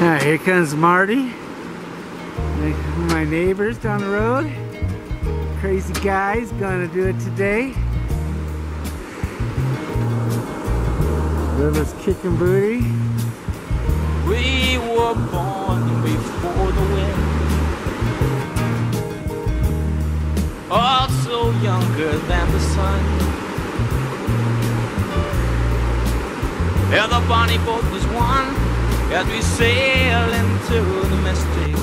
Alright, here comes Marty. My neighbors down the road. Crazy guy's gonna do it today. River's kicking booty. We were born before the wind, also younger than the sun. Yeah, the bonnie boat was one as we sail into the mystic.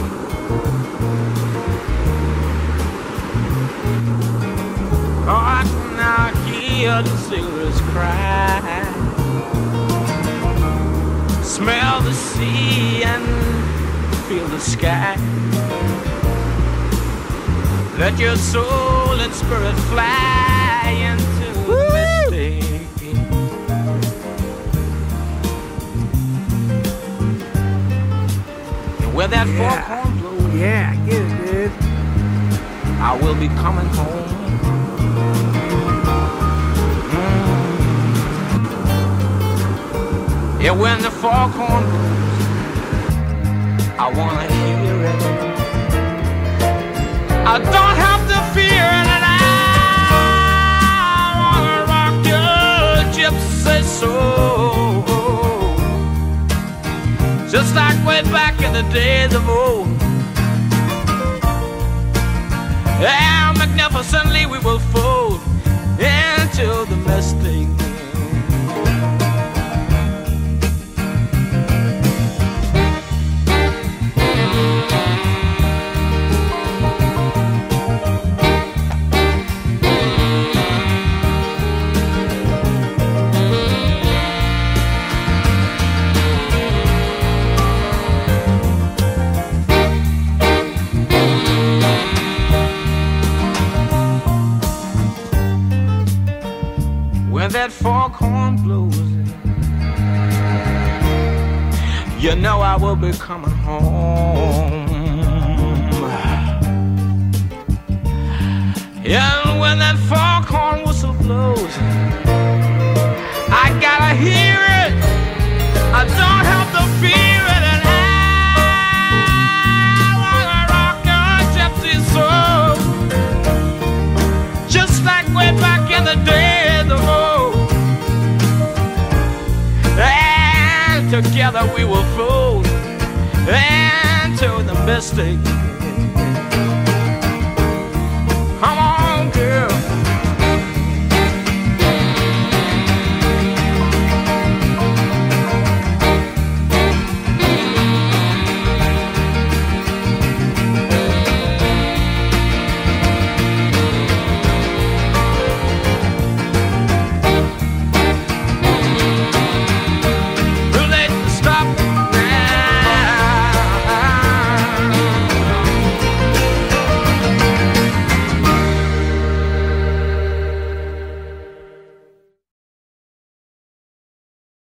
Oh, I can now hear the sailors cry, smell the sea and feel the sky. Let your soul and spirit fly into the mystic. And where that foghorn blows, yeah, get it, dude. I will be coming home. Yeah, when the foghorn blows, I wanna hear it. I don't have to fear it, and I wanna rock your gypsy soul, just like way back in the days of old. Yeah, magnificently we will fold into the mystic. When that foghorn blows, you know I will be coming home. And when that foghorn whistle blows, I gotta hear it. I don't have to fear it, and I wanna rock your gypsy soul, just like way back in the days of old. And together we will float into the mystic.